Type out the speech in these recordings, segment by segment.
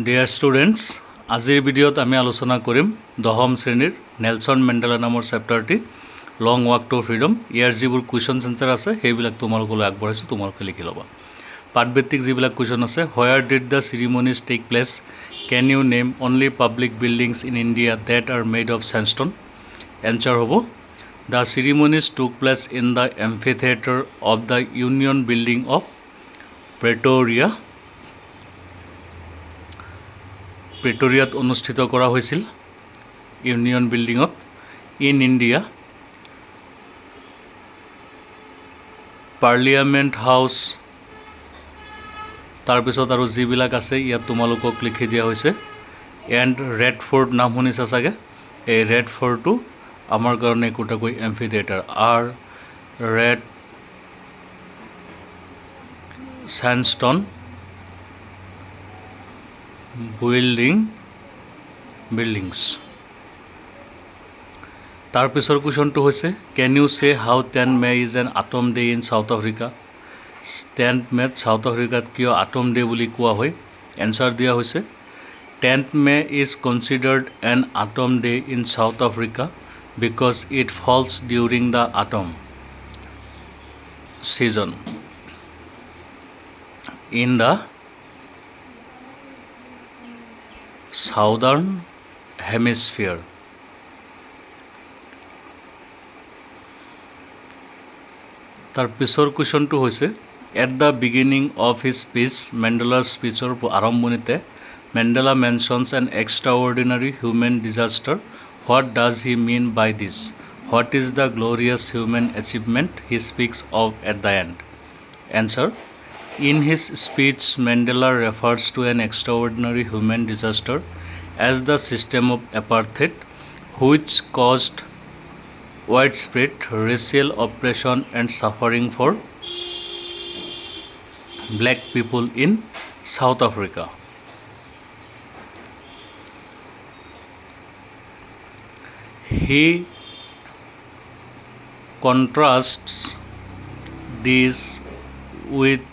Dear students, আজিৰ ভিডিঅ'ত আমি আলোচনা কৰিম 10ম শ্ৰেণীৰ নেলছন মেণ্ডেলা নামৰ চেপ্টাৰটি লং ৱাক টু ফ্ৰীডম। ইয়াৰ যিবোৰ কুৱেশ্যন এনচাৰ আছে সেইবিলাক তোমালোকলৈ আগবঢ়াইছোঁ, তোমালোকে লিখি ল'বা। পাঠভিত্তিক যিবিলাক কুৱেশ্যন আছে, where did the ceremonies take place, can you name only public buildings in India that are made of sandstone. Answer হ'ব the ceremonies took place in the amphitheatre of the Union Building of প্ৰেটৰিয়াত অনুষ্ঠিত কৰা হৈছিল, union বিল্ডিঙত। In India, Parliament House, তাৰপিছত আৰু যিবিলাক আছে ইয়াত তোমালোকক লিখি দিয়া হৈছে। এণ্ড ৰেড ফৰ্ট নাম শুনিছা চাগে, এই ৰেড ফৰ্টটো আমাৰ কাৰণে একোটাকৈ এম্ফিথিয়েটাৰ। আৰ ৰেড চেণ্ডষ্টন বিল্ডিংছ। তাৰপিছৰ কুৱেশ্যনটো হৈছে কেন ইউ চে how 10 May is an autumn day in South Africa. 10th মে'ত চাউথ আফ্ৰিকাত কিয় আটম ডে বুলি কোৱা হয়। এনচাৰ দিয়া হৈছে 10th May is considered an autumn day in South Africa because it falls during the autumn season in the southern hemisphere. তাৰ পিছৰ কুৱেশ্যনটো হৈছে at the beginning of his speech, মেণ্ডেলাৰ স্পীচৰ আৰম্ভণিতে Mandela mentions an extraordinary human disaster. What does he mean by this? What is the glorious human achievement he speaks of at the end? Answer in his speech Mandela refers to an extraordinary human disaster as the system of apartheid which caused widespread racial oppression and suffering for black people in South Africa. He contrasts this with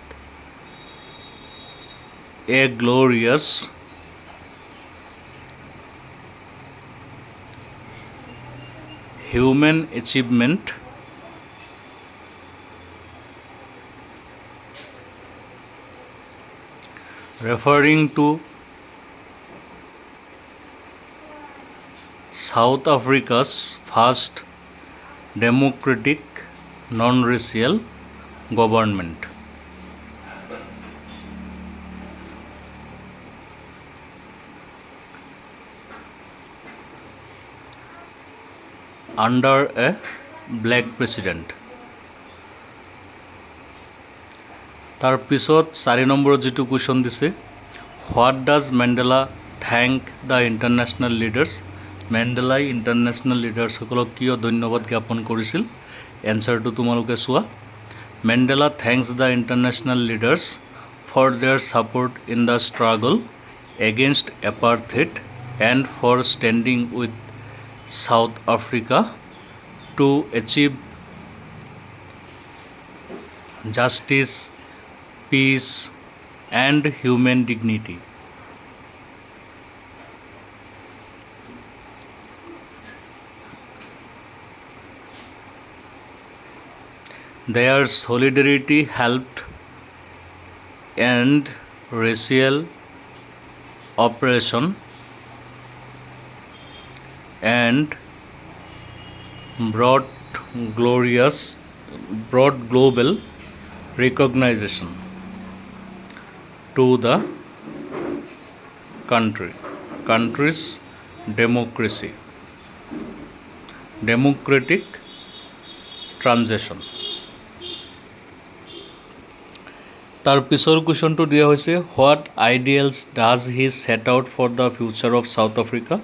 a glorious human achievement referring to South Africa's first democratic non-racial government. Under a black president. তাৰ পিছত 4 নম্বৰত যিটো question দিছে, what does Mandela thank the international leaders. মেণ্ডেলাই international লিডাৰ্ছসকলক কিয় ধন্যবাদ জ্ঞাপন কৰিছিল। এনচাৰটো তোমালোকে চোৱা। Mandela thanks the international leaders for their support in the struggle against apartheid and for standing with South Africa to achieve justice, peace and human dignity. Their solidarity helped end racial oppression and brought global recognition to the country's democratic transition. তাৰ পিছৰ কুৱেশ্যনটো দিয়া হৈছে what আইডিয়েলছ does he set out for the future of South Africa.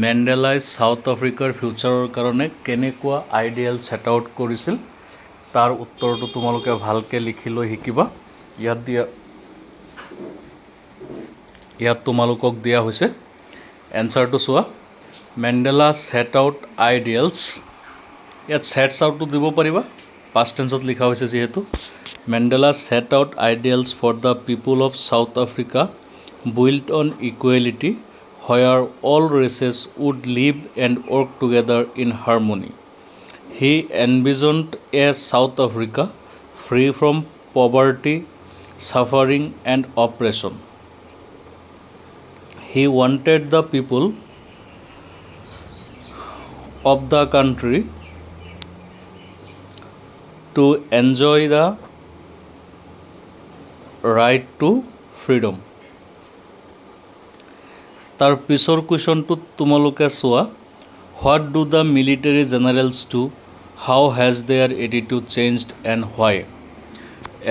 মেণ্ডেলাই South আফ্ৰিকাৰ ফিউচাৰৰ কাৰণে কেনেকুৱা ideal ছেট আউট কৰিছিল, তাৰ উত্তৰটো তোমালোকে ভালকৈ লিখি লৈ শিকিবা। ইয়াত তোমালোকক দিয়া হৈছে। এনচাৰটো চোৱা। মেণ্ডেলা ছেট আউট আইডিয়েলছ, ইয়াত ছেটছ আউটটো দিব পাৰিবা, পাষ্ট টেন্সত লিখা হৈছে যিহেতু। Mandela set out ideals for the people of South Africa built on equality, where all races would live and work together in harmony. He envisioned a South Africa free from poverty, suffering, and oppression. He wanted the people of the country to enjoy the right to freedom. তাৰ পিছৰ কুৱেশ্যনটোত তোমালোকে চোৱা, what do the military generals do, how has their attitude changed and why?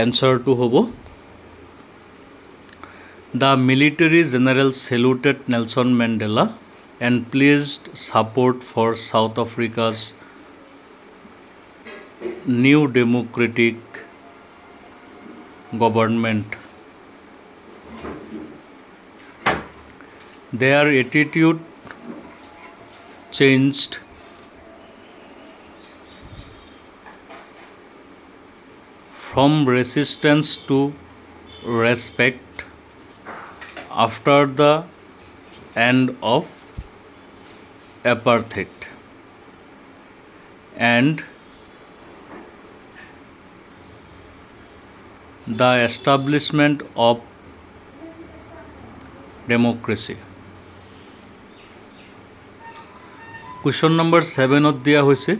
এনচাৰটো হ'ব, the military general saluted Nelson Mandela and pledged support for South Africa's new democratic government. Their attitude changed from resistance to respect after the end of apartheid and the establishment of democracy. Question number 7ত দিয়া হৈছে,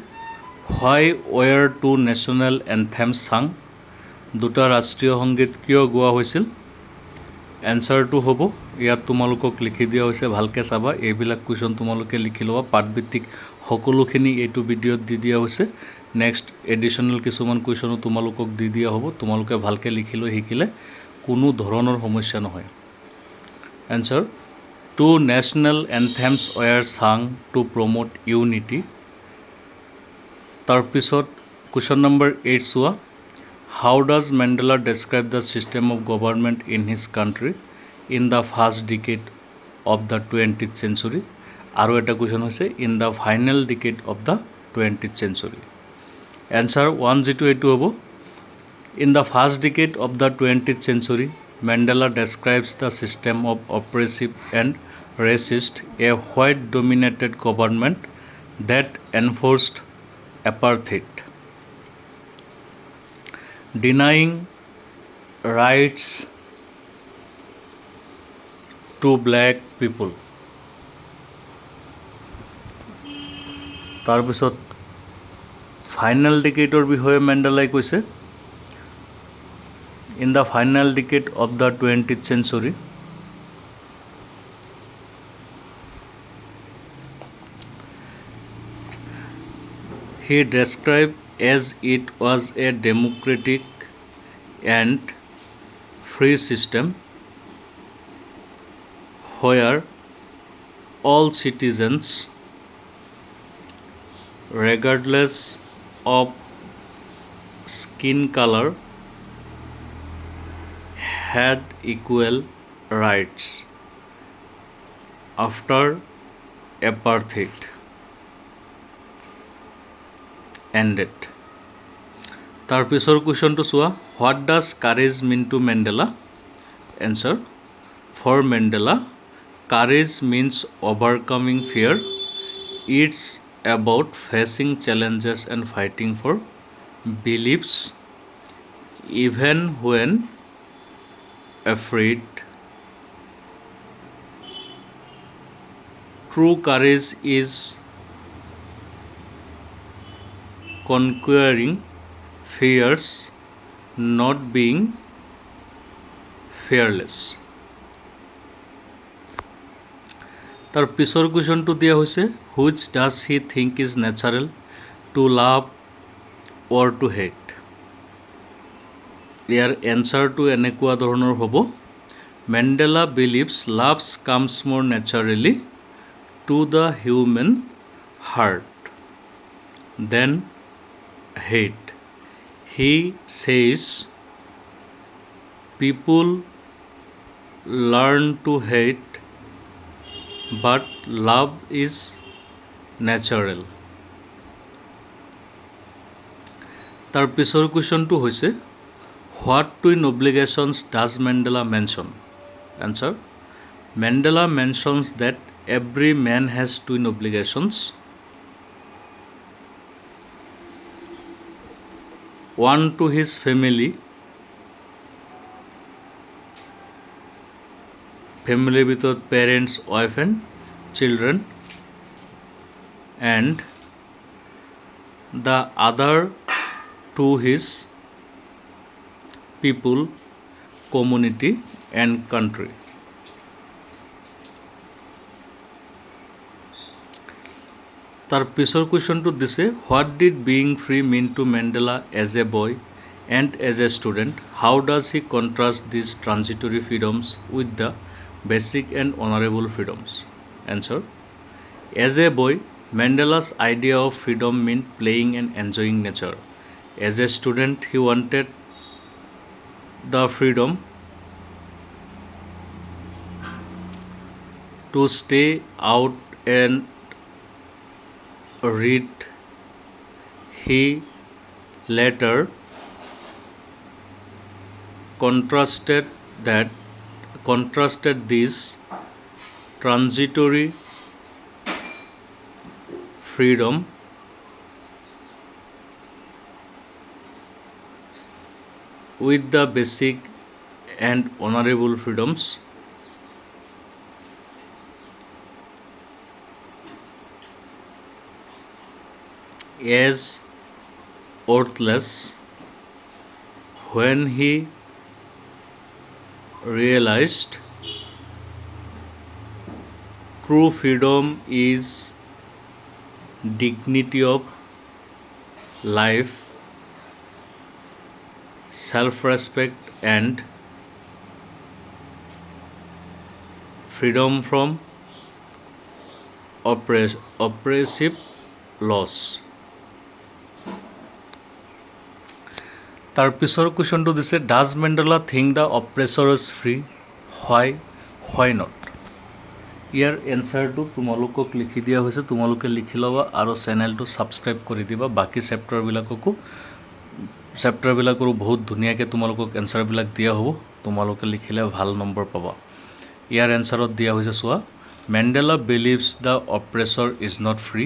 why were two national anthem sung, দুটা ৰাষ্ট্ৰীয় সংগীত কিয় গোৱা হৈছিল? এনচাৰটো হ'ব, ইয়াত তোমালোকক লিখি দিয়া হৈছে, ভালকৈ চাবা, এইবিলাক কুৱেশ্যন তোমালোকে লিখি ল'বা, পাঠভিত্তিক সকলোখিনি এইটো ভিডিঅ'ত দি দিয়া হৈছে। নেক্সট এডিশ্যনেল কিছুমান কুৱেশ্যনো তোমালোকক দি দিয়া হ'ব, তোমালোকে ভালকৈ লিখি লৈ শিকিলে কোনো ধৰণৰ সমস্যা নহয়। Answer, two national anthems were sung to promote unity. তাৰপিছত কুৱেশ্যন নম্বৰ 8 চোৱা, how does Mandela describe the system of government in his country in the first decade of the 20th century? আৰু এটা কুৱেশ্যন হৈছে, in the final decade of the 20th century. Answer 1 যিটো এইটো হ'ব, in the first decade of the 20th century, Mandela describes the system of oppressive and racist, a white-dominated government that enforced apartheid, denying rights to black people. তাৰপিছত final ডিকেডৰ বিষয়ে মেণ্ডেলাই কৈছে, in the final decade of the 20th century, he described as it was a democratic and free system where all citizens, regardless of skin color, had equal rights after apartheid ended. তাৰ পিছৰ কুৱেশ্যনটো চোৱা, what does courage mean to Mandela? Answer, for Mandela, courage means overcoming fear, it's about facing challenges and fighting for beliefs even when afraid. True courage is conquering fears, not being fearless. তাৰ পিছৰ কুৱেশ্যনটো দিয়া হৈছে, which does he think is natural, to love or to hate? ইয়াৰ এনচাৰটো এনেকুৱা ধৰণৰ হ'ব, Mandela believes love comes more naturally to the human heart than hate. He says people learn to hate but love is natural. তাৰ পিছৰ কুৱেশ্যনটো হৈছে, what twin obligations does Mandela mention? Answer, Mandela mentions that every man has twin obligations. One to his family with parents, wife and children, and the other to his people, community and country. তার পিছৰ কুৱেশ্যনটো দিছে, what did being free mean to Mandela as a boy and as a student? How does he contrast these transitory freedoms with the basic and honourable freedoms? Answer, as a boy, Mandela's idea of freedom meant playing and enjoying nature. As a student, he wanted the freedom to stay out and read. He later contrasted this transitory freedom with the basic and honorable freedoms as worthless when he realized true freedom is dignity of life, self-respect and freedom from oppressive laws. তাৰ পিছৰ কুৱেশ্যনটো দিছে, does Mandela think the oppressor is free? Why not? ইয়াৰ এনচাৰটো তোমালোকক লিখি দিয়া হৈছে, তোমালোকে লিখি ল'বা আৰু চেনেলটো ছাবস্ক্ৰাইব কৰি দিবা। বাকী চেপ্টাৰবিলাকৰো বহুত ধুনীয়াকৈ তোমালোকক এনচাৰবিলাক দিয়া হ'ব, তোমালোকে লিখিলে ভাল নম্বৰ পাবা। ইয়াৰ এনচাৰত দিয়া হৈছে, চোৱা, Mandela believes the oppressor is not free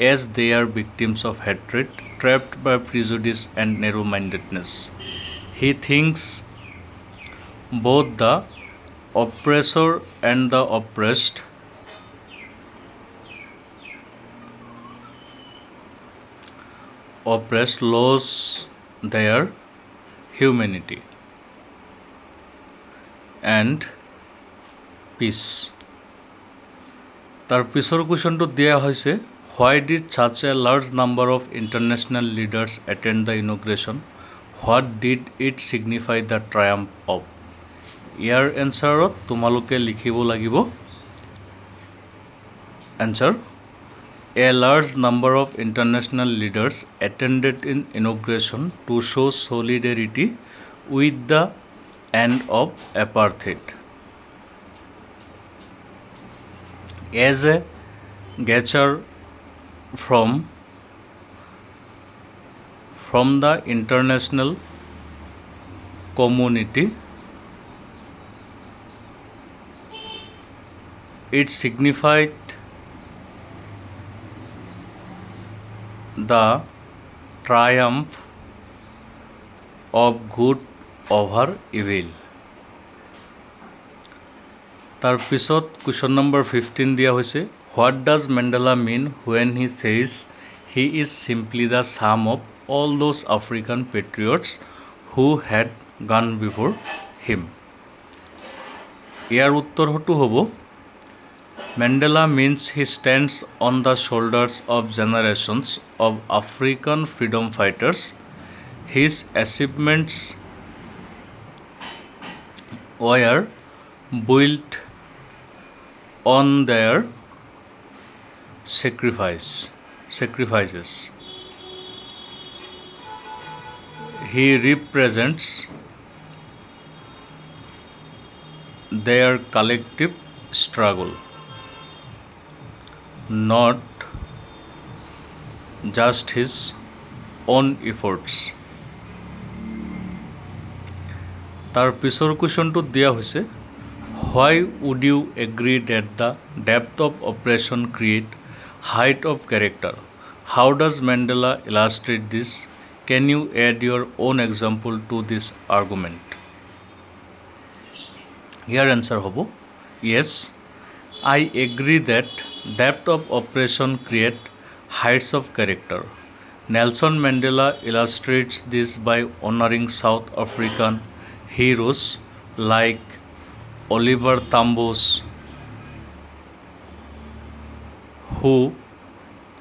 as they are victims of hatred, trapped by prejudice and narrow-mindedness. He thinks both the oppressor and the oppressed lose their humanity and peace. তাৰ পিছৰ কুৱেশ্যনটো দিয়া হৈছে, why did such a large number of international leaders attend the inauguration? What did it signify the triumph of? ইয়াৰ এনচাৰত তোমালোকে লিখিব লাগিব, answer, a large number of international leaders attended in inauguration to show solidarity with the end of apartheid. As a gesture from the international community, it signified the triumph of good over evil. তাৰ পিছত question number 15 দিয়া হৈছে, what does Mandela mean when he says he is simply the sum of all those African patriots who had gone before him? ইয়াৰ উত্তৰটো হ'ব, Mandela means he stands on the shoulders of generations of African freedom fighters. His achievements were built on their sacrifices. He represents their collective struggle, not just his own efforts. তাৰ পিছৰ কুৱেশ্যনটোত দিয়া হৈছে, Why would you agree that the depth of oppression create height of character? How does Mandela illustrate this? Can you add your own example to this argument? Here answer hobo yes, I agree that depth of oppression create heights of character. Nelson Mandela illustrates this by honoring South African heroes like Oliver Tambo's, who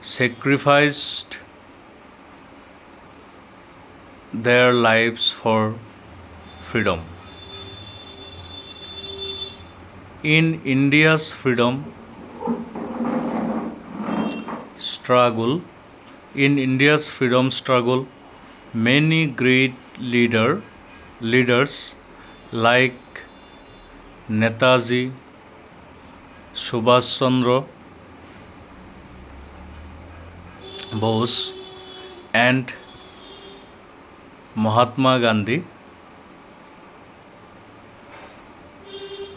sacrificed their lives for freedom. In India's freedom struggle, many great leaders like Netaji, Subhash Chandra Bose and Mahatma Gandhi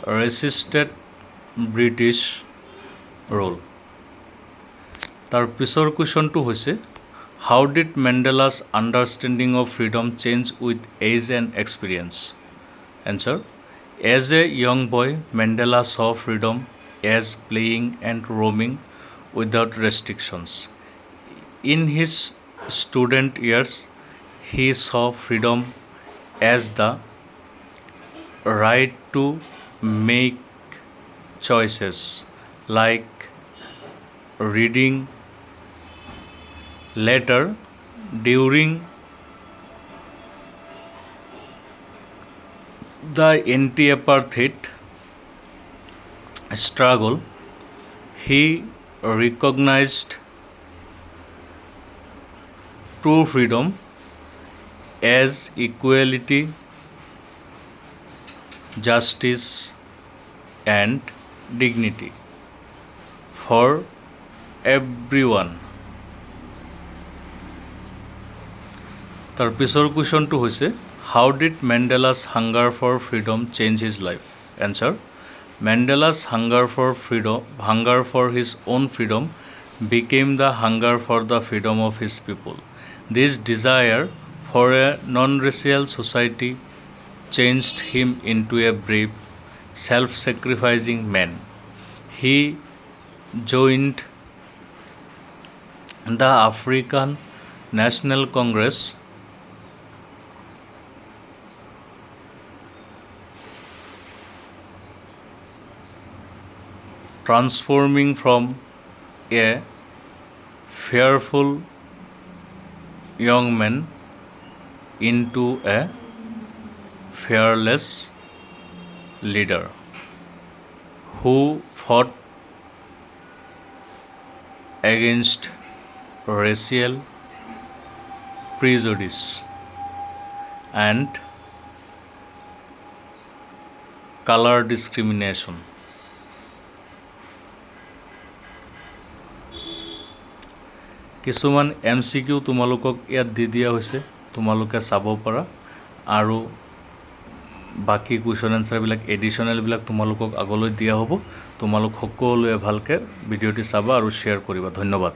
resisted British rule. তাৰ পিছৰ কুৱেশ্যনটো হৈছে how did Mandela's understanding of freedom change with age and experience? Answer: as a young boy, Mandela saw freedom as playing and roaming without restrictions. In his student years, he saw freedom as the right to make choices like reading. Later, during the anti-apartheid struggle, he recognized true freedom as equality, justice, and dignity for everyone. তাৰ পিছৰ কুৱেশ্যনটো হৈছে how did Mandela's hunger for freedom change his life? Answer: Mandela's hunger for his own freedom became the hunger for the freedom of his people. This desire for a non-racial society changed him into a brave, self-sacrificing man. He joined the African National Congress, transforming from a fearful young man into a fearless leader who fought against racial prejudice and color discrimination. কিছুমান MCQ তোমালোকক ইয়াত দি দিয়া হৈছে, তোমালোকে চাব পাৰা আৰু বাকি কুৱেশ্যন এনসাৰবিলাক এডিশ্যনেলবিলাক তোমালোকক আগলৈ দিয়া হ'ব। তোমালোক সকলোৱে ভালকৈ ভিডিঅ'টি চাবা আৰু শ্বেয়াৰ কৰিবা। ধন্যবাদ।